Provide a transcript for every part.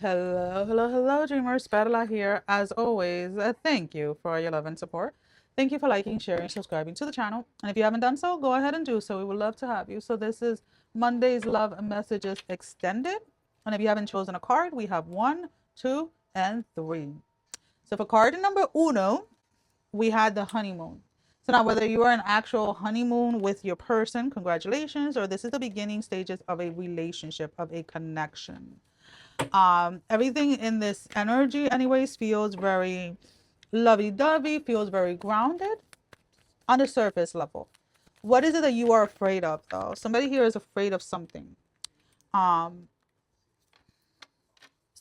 Hello, hello, hello, dreamers. Perla here. As always, thank you for your love and support. Thank you for liking, sharing, subscribing to the channel. And if you haven't done so, go ahead and do so. We would love to have you. So this is Monday's Love Messages Extended. And if you haven't chosen a card, we have 1, 2, and 3. So for card number uno, we had the honeymoon. So now whether you are an actual honeymoon with your person, congratulations, or this is the beginning stages of a relationship, of a connection. Everything in this energy anyways feels very lovey-dovey, feels very grounded on the surface level. What is it that you are afraid of though? Somebody here is afraid of something. um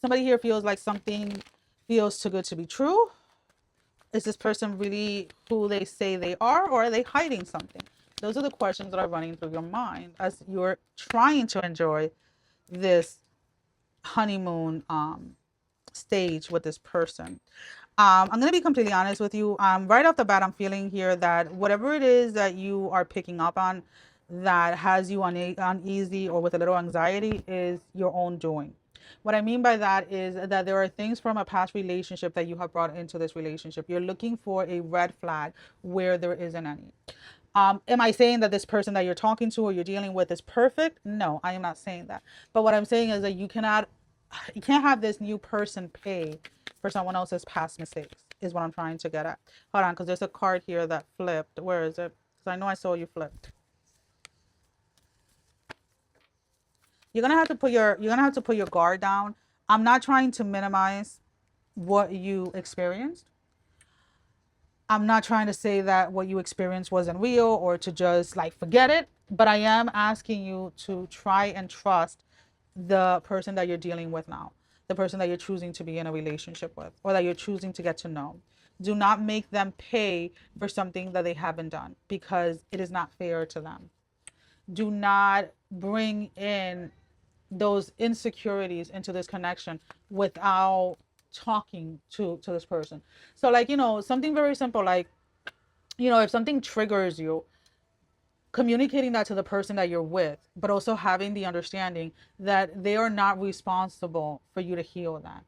Somebody here feels like something feels too good to be true. Is this person really who they say they or are they hiding something? Those are the questions that are running through your mind as you're trying to enjoy this honeymoon stage with this person. I'm going to be completely honest with you. Right off the bat, I'm feeling here that whatever it is that you are picking up on that has you uneasy or with a little anxiety is your own doing. What I mean by that is that there are things from a past relationship that you have brought into this relationship. You're looking for a red flag where there isn't any. Am I saying that this person that you're talking to or you're dealing with is perfect? No, I am not saying that. But what I'm saying is that you can't have this new person pay for someone else's past mistakes, is what I'm trying to get at. Hold on, because there's a card here that flipped. Where is it? Because I know I saw you flipped. You're gonna have to put your guard down. I'm not trying to minimize what you experienced. I'm not trying to say that what you experienced wasn't real or to just like forget it, but I am asking you to try and trust the person that you're dealing with now, the person that you're choosing to be in a relationship with or that you're choosing to get to know. Do not make them pay for something that they haven't done because it is not fair to them. Do not bring in those insecurities into this connection without talking to this person. So like, something very simple like, if something triggers you, communicating that to the person that you're with, but also having the understanding that they are not responsible for you to heal that.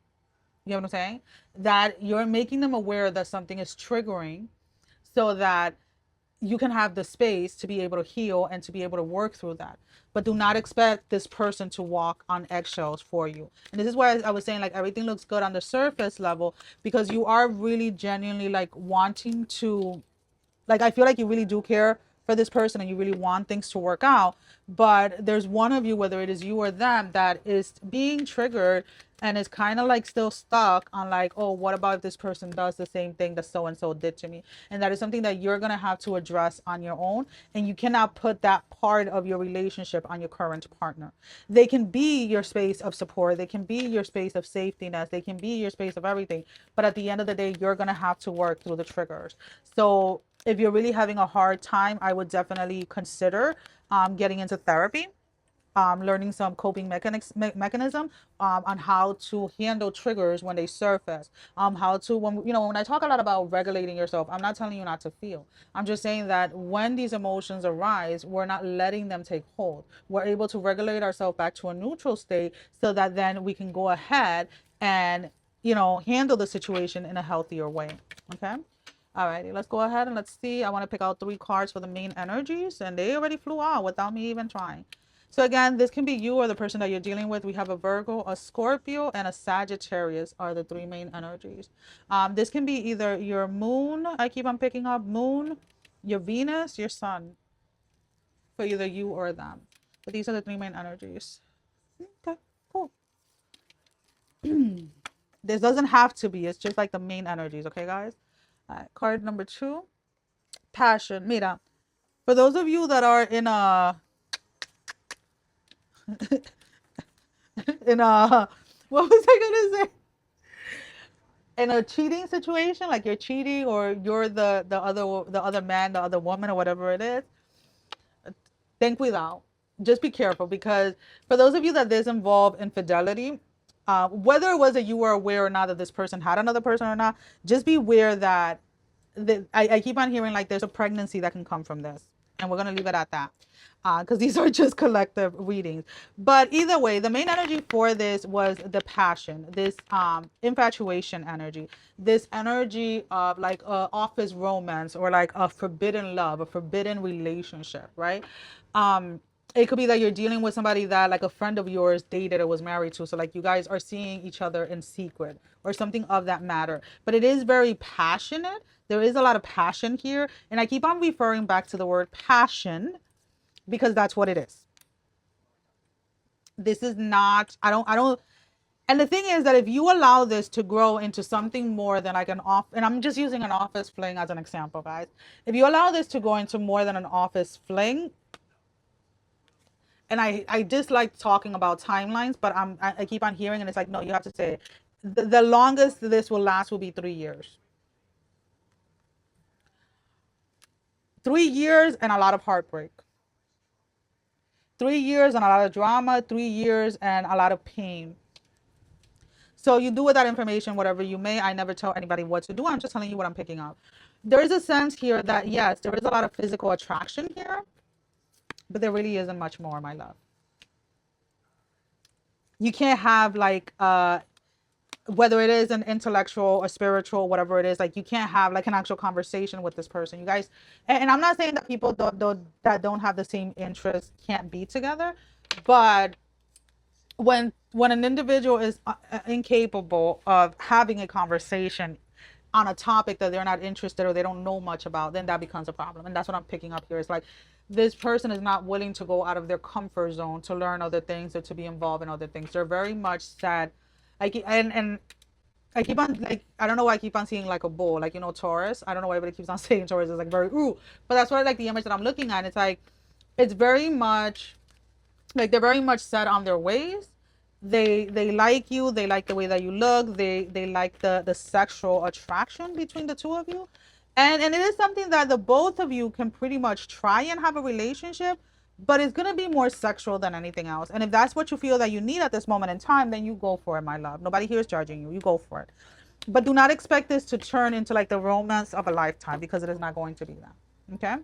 You know what I'm saying? That you're making them aware that something is triggering so that you can have the space to be able to heal and to be able to work through that. But do not expect this person to walk on eggshells for you. And this is why I was saying like everything looks good on the surface level because you are really genuinely like wanting to, like I feel like you really do care for this person and you really want things to work out, but there's one of you, whether it is you or them, that is being triggered and is kind of like still stuck on like, oh, what about if this person does the same thing that so and so did to me? And that is something that you're going to have to address on your own, and you cannot put that part of your relationship on your current partner. They can be your space of support, they can be your space of safety net, they can be your space of everything, but at the end of the day you're going to have to work through the triggers. So if you're really having a hard time, I would definitely consider getting into therapy, learning some coping mechanism on how to handle triggers when they surface. How to when I talk a lot about regulating yourself, I'm not telling you not to feel. I'm just saying that when these emotions arise, we're not letting them take hold. We're able to regulate ourselves back to a neutral state so that then we can go ahead and handle the situation in a healthier way. Okay. Alrighty, let's go ahead and let's see. I want to pick out 3 cards for the main energies, and they already flew out without me even trying. So again, this can be you or the person that you're dealing with. We have a Virgo, a Scorpio, and a Sagittarius are the 3 main energies. This can be either your moon, I keep on picking up, moon, your Venus, your sun, for either you or them. But these are the 3 main energies. Okay, cool. This doesn't have to be. It's just like the main energies, okay, guys? All right, card number 2, passion. Mira, for those of you that are in a in a what was I gonna say? In a cheating situation, like you're cheating or you're the other man, the other woman, or whatever it is, think without. Just be careful because for those of you that this involve infidelity, whether it was that you were aware or not that this person had another person or not, just be aware that I keep on hearing like there's a pregnancy that can come from this. And we're going to leave it at that because these are just collective readings. But either way, the main energy for this was the passion, this infatuation energy, this energy of like a office romance or like a forbidden love, a forbidden relationship, right? It could be that you're dealing with somebody that like a friend of yours dated or was married to. So like you guys are seeing each other in secret or something of that matter. But it is very passionate. There is a lot of passion here. And I keep on referring back to the word passion because that's what it is. This is not, I don't, and the thing is that if you allow this to grow into something more than like an off, and I'm just using an office fling as an example, guys. If you allow this to go into more than an office fling, and I dislike talking about timelines, but I keep on hearing, and it's like, no, you have to say it. The longest this will last will be 3 years. 3 years and a lot of heartbreak. 3 years and a lot of drama. 3 years and a lot of pain. So you do with that information whatever you may. I never tell anybody what to do. I'm just telling you what I'm picking up. There is a sense here that yes, there is a lot of physical attraction here, but there really isn't much more, my love. You can't have like whether it is an intellectual or spiritual, whatever it is, like you can't have like an actual conversation with this person. You guys, and I'm not saying that people that don't have the same interests can't be together, but when an individual is incapable of having a conversation on a topic that they're not interested or they don't know much about, then that becomes a problem. And that's what I'm picking up here. It's like this person is not willing to go out of their comfort zone to learn other things or to be involved in other things. They're very much sad. And I keep on like I don't know why I keep on seeing like a bull, like Taurus. I don't know why everybody keeps on saying Taurus is like very ooh, but that's what like the image that I'm looking at. It's like it's very much like they're very much set on their ways. They like you, they like the way that you look, they like the sexual attraction between the two of you. And it is something that the both of you can pretty much try and have a relationship, but it's going to be more sexual than anything else. And if that's what you feel that you need at this moment in time, then you go for it, my love. Nobody here is judging you. You go for it. But do not expect this to turn into like the romance of a lifetime because it is not going to be that. Okay?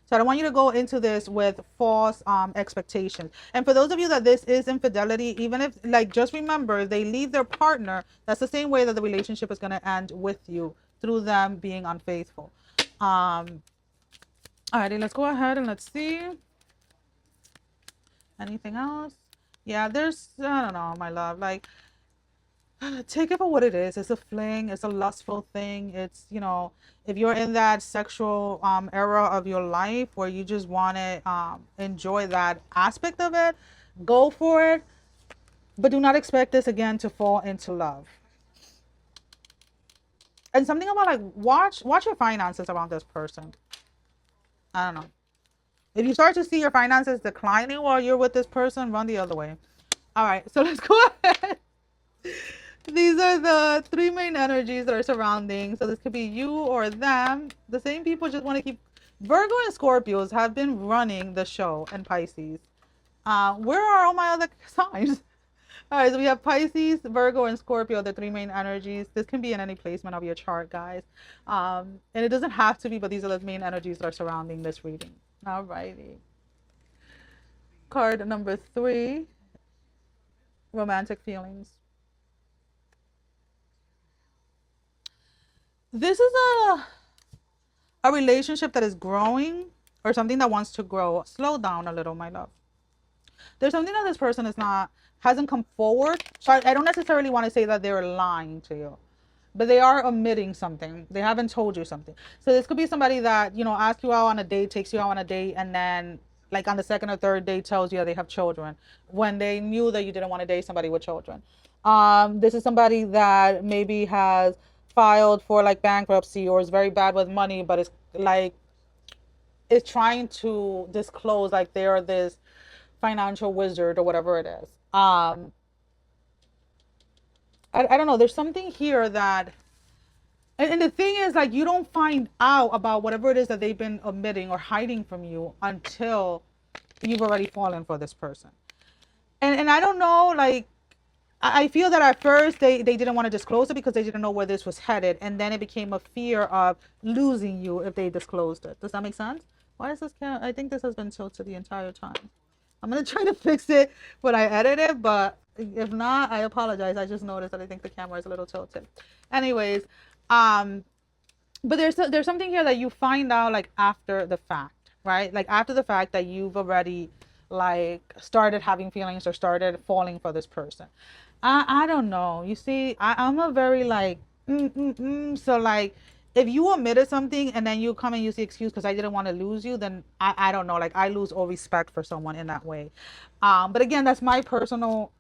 So I don't want you to go into this with false expectations. And for those of you that this is infidelity, even if like just remember they leave their partner, that's the same way that the relationship is going to end with you through them being unfaithful. Alrighty, let's go ahead and let's see. Anything else? Yeah, there's I don't know, my love. Like take it for what it is. It's a fling, it's a lustful thing. It's, if you're in that sexual era of your life where you just want to enjoy that aspect of it, go for it. But do not expect this again to fall into love. And something about like watch your finances around this person. I don't know. If you start to see your finances declining while you're with this person, run the other way. All right, so let's go ahead. These are the three main energies that are surrounding. So this could be you or them. The same people just want to keep. Virgo and Scorpios have been running the show, and Pisces. Where are all my other signs? All right, so we have Pisces, Virgo, and Scorpio, the three main energies. This can be in any placement of your chart, guys. And it doesn't have to be, but these are the main energies that are surrounding this reading. All righty. Card number 3, romantic feelings. This is a relationship that is growing or something that wants to grow. Slow down a little, my love. There's something that this person hasn't come forward. So I don't necessarily want to say that they're lying to you, but they are omitting something. They haven't told you something. So this could be somebody that, asks you out on a date, takes you out on a date, and then like on the second or third date tells you that they have children when they knew that you didn't want to date somebody with children. This is somebody that maybe has filed for like bankruptcy or is very bad with money, but it's trying to disclose like they're this financial wizard or whatever it is. I don't know. There's something here that, and the thing is like you don't find out about whatever it is that they've been omitting or hiding from you until you've already fallen for this person. And I don't know, like I feel that at first they didn't want to disclose it because they didn't know where this was headed. And then it became a fear of losing you if they disclosed it. Does that make sense? Why is this camera? I think this has been tilted the entire time. I'm gonna try to fix it when I edit it, but if not, I apologize. I just noticed that I think the camera is a little tilted. Anyways, um, but there's something here that you find out like after the fact, right? Like after the fact that you've already like started having feelings or started falling for this person. I don't know. You see, I'm a very like so like if you omitted something and then you come and use the excuse because I didn't want to lose you, then I don't know. Like I lose all respect for someone in that way. But again, that's my personal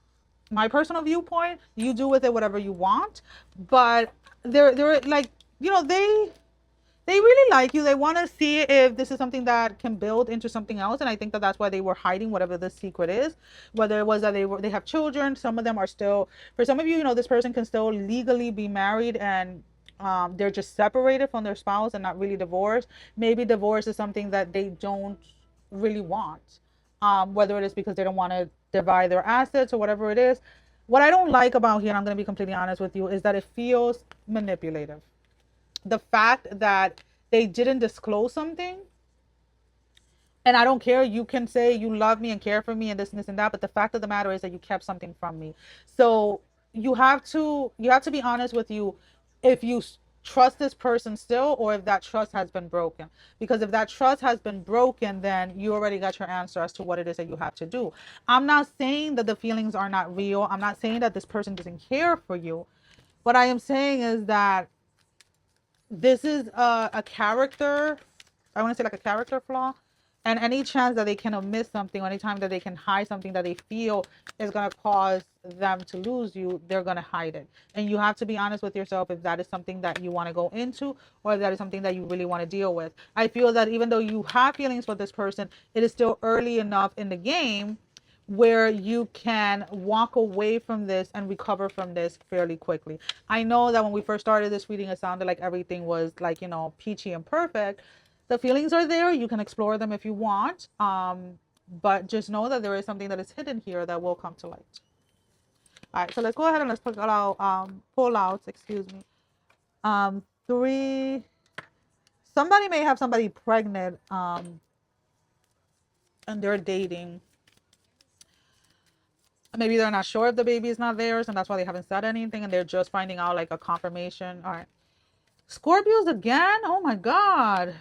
viewpoint. You do with it whatever you want. But they're like, they really like you. They want to see if this is something that can build into something else, and I think that that's why they were hiding whatever the secret is. Whether it was that they have children, some of them are still. For some of you, this person can still legally be married, and they're just separated from their spouse and not really divorced. Maybe divorce is something that they don't really want. Whether it is because they don't want to divide their assets or whatever it is. What I don't like about here, and I'm going to be completely honest with you, is that it feels manipulative. The fact that they didn't disclose something, and I don't care, you can say you love me and care for me and this and this and that, but the fact of the matter is that you kept something from me. So you have to be honest with you if you trust this person still, or if that trust has been broken. Because if that trust has been broken, then you already got your answer as to what it is that you have to do. I'm not saying that the feelings are not real. I'm not saying that this person doesn't care for you. What I am saying is that this is a character, I want to say like a character flaw, and any chance that they can omit something, or any time that they can hide something that they feel is going to cause them to lose you, they're going to hide it. And you have to be honest with yourself if that is something that you want to go into, or if that is something that you really want to deal with. I feel that even though you have feelings for this person, it is still early enough in the game where you can walk away from this and recover from this fairly quickly. I know that when we first started this reading, it sounded like everything was like, peachy and perfect. The feelings are there. You can explore them if you want. But just know that there is something that is hidden here that will come to light. All right, so let's go ahead and let's pull out, excuse me. Three. Somebody may have somebody pregnant, and they're dating. Maybe they're not sure if the baby is not theirs, and that's why they haven't said anything, and they're just finding out like a confirmation. All right. Scorpios again? Oh my God.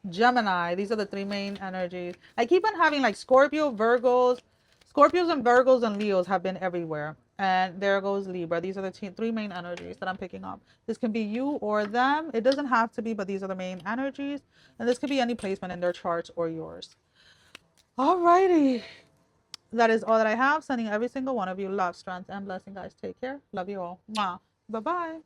Gemini. These are the three main energies. I keep on having like Scorpios and Virgos and Leos have been everywhere. And there goes Libra. These are the three main energies that I'm picking up. This can be you or them. It doesn't have to be, but these are the main energies. And this could be any placement in their charts or yours. Alrighty. That is all that I have. Sending every single one of you love, strength, and blessing, guys. Take care. Love you all. Mwah. Bye-bye.